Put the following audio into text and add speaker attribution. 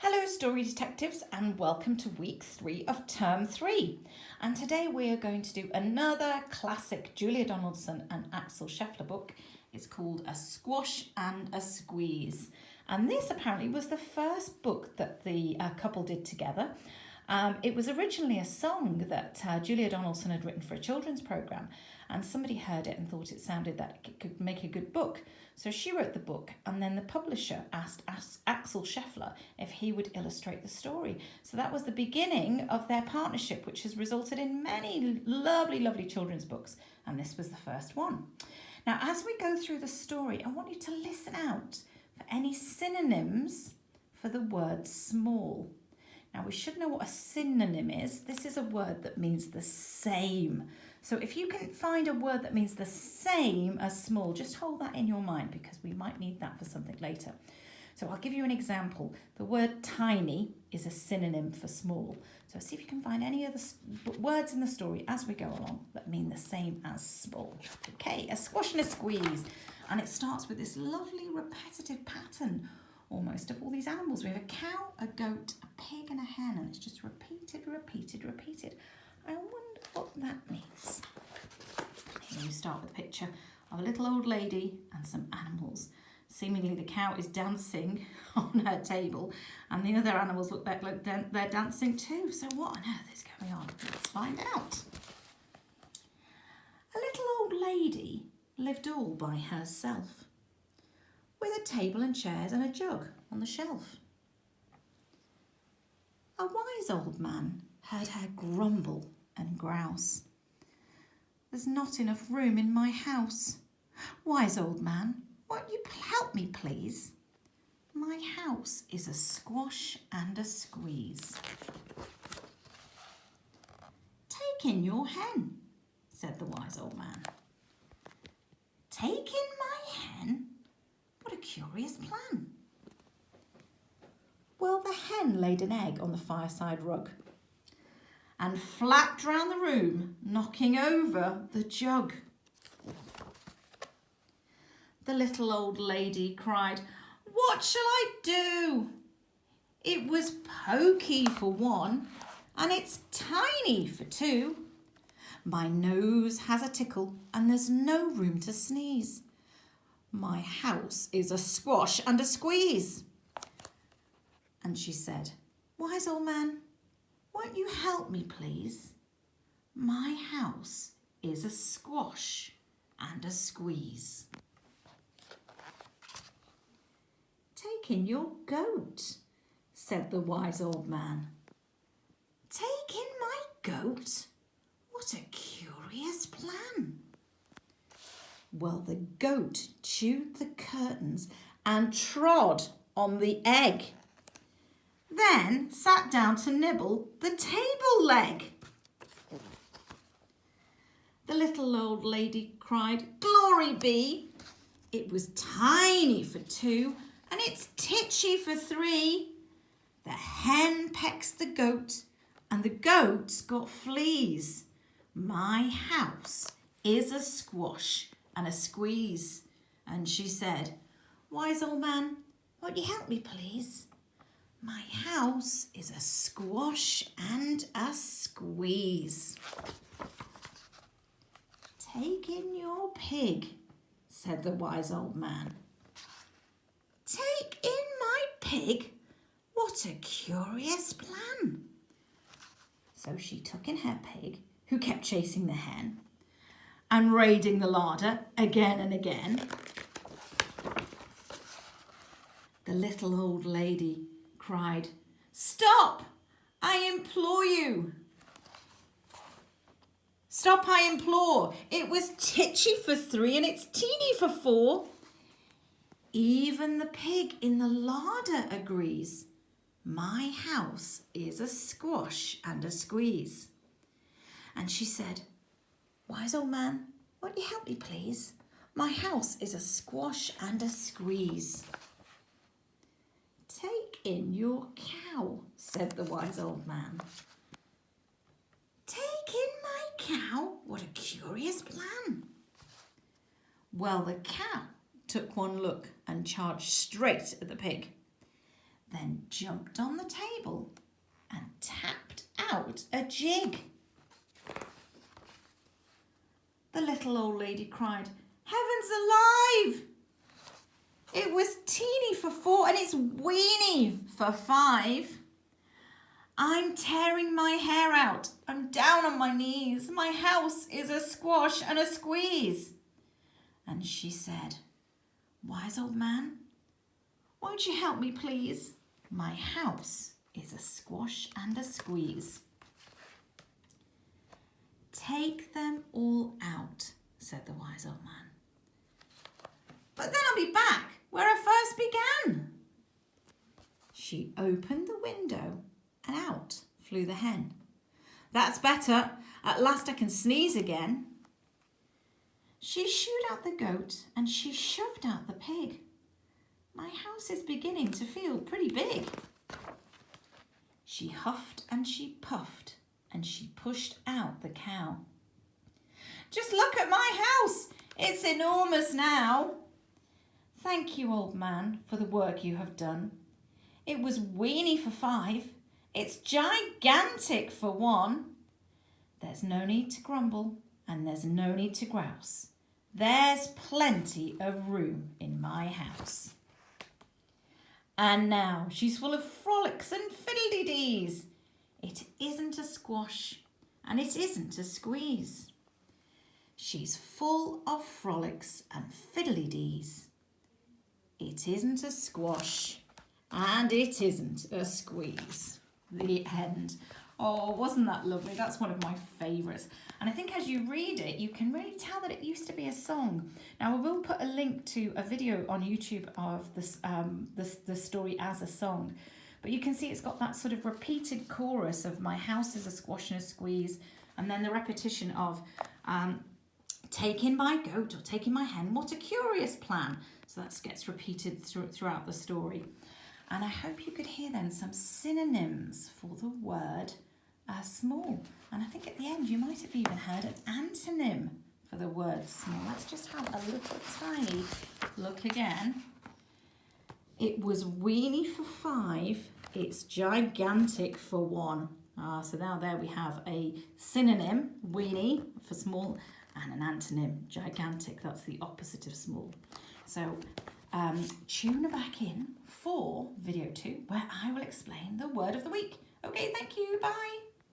Speaker 1: Hello Story Detectives and welcome to week 3 of term 3. And today we are going to do another classic Julia Donaldson and Axel Scheffler book. It's called A Squash and a Squeeze. And this apparently was the first book that the couple did together. It was originally a song that Julia Donaldson had written for a children's programme, and somebody heard it and thought it sounded that it could make a good book. So she wrote the book, and then the publisher asked Axel Scheffler if he would illustrate the story. So that was the beginning of their partnership, which has resulted in many lovely, lovely children's books, and this was the first one. Now, as we go through the story, I want you to listen out for any synonyms for the word small. Now, we should know what a synonym is. This is a word that means the same. So if you can find a word that means the same as small, just hold that in your mind because we might need that for something later. So I'll give you an example. The word tiny is a synonym for small. So see if you can find any of the words in the story as we go along that mean the same as small. Okay, a squash and a squeeze. And it starts with this lovely repetitive pattern almost of all these animals. We have a cow, a goat, a pig and a hen, and it's just repeated. I wonder what that means. Here we start with a picture of a little old lady and some animals. Seemingly the cow is dancing on her table and the other animals look like they're dancing too. So what on earth is going on? Let's find out. A little old lady lived all by herself, with a table and chairs and a jug on the shelf. A wise old man heard her grumble and grouse. "There's not enough room in my house. Wise old man, won't you help me, please? My house is a squash and a squeeze." "Take in your hen," said the wise old man. "Take in my hen? What a curious plan." Well, the hen laid an egg on the fireside rug and flapped round the room, knocking over the jug. The little old lady cried, "What shall I do? It was pokey for one, and it's tiny for two. My nose has a tickle, and there's no room to sneeze. My house is a squash and a squeeze." And she said, "Wise old man, won't you help me, please? My house is a squash and a squeeze." "Take in your goat," said the wise old man. "Take in my goat? What a curious plan." Well, the goat chewed the curtains and trod on the egg, then sat down to nibble the table leg. The little old lady cried, "Glory be! It was tiny for two, and it's titchy for three. The hen pecks the goat, and the goat's got fleas. My house is a squash and a squeeze." And she said, "Wise old man, won't you help me, please? My house is a squash and a squeeze." "Take in your pig," said the wise old man. "Take in my pig? What a curious plan." So she took in her pig, who kept chasing the hen and raiding the larder again and again. The little old lady cried, "Stop, I implore you. Stop, I implore. It was titchy for three and it's teeny for four. Even the pig in the larder agrees. My house is a squash and a squeeze." And she said, "Wise old man, won't you help me, please? My house is a squash and a squeeze." "Take in your cow," said the wise old man. "Take in my cow? What a curious plan." Well, the cow took one look and charged straight at the pig. then jumped on the table and tapped out a jig. The little old lady cried, "Heavens alive! It was teeny for 4 and it's weeny for 5. I'm tearing my hair out. I'm down on my knees. My house is a squash and a squeeze." And she said, "Wise old man, won't you help me please? My house is a squash and a squeeze." "Take them all out," said the wise old man. "But then I'll be back where I first began." She opened the window and out flew the hen. "That's better. At last I can sneeze again." She shooed out the goat and she shoved out the pig. "My house is beginning to feel pretty big." She huffed and she puffed and she pushed out the cow. "Just look at my house. It's enormous now." "Thank you, old man, for the work you have done. It was weeny for 5. It's gigantic for 1. There's no need to grumble and there's no need to grouse. There's plenty of room in my house." And now she's full of frolics and fiddly-dees. It isn't a squash and it isn't a squeeze. She's full of frolics and fiddly-dees. It isn't a squash and it isn't a squeeze. The end. Oh, wasn't that lovely? That's one of my favourites. And I think as you read it, you can really tell that it used to be a song. Now, I will put a link to a video on YouTube of this, the story as a song. But you can see it's got that sort of repeated chorus of "my house is a squash and a squeeze," and then the repetition of "taking my goat" or "taking my hen, what a curious plan." So that gets repeated throughout the story. And I hope you could hear then some synonyms for the word small. And I think at the end you might have even heard an antonym for the word small. Let's just have a little tiny look again. It was weeny for 5. It's gigantic for 1. So now there we have a synonym, weeny for small, and an antonym, gigantic. That's the opposite of small. So tune back in for video 2, where I will explain the word of the week. Okay, thank you. Bye.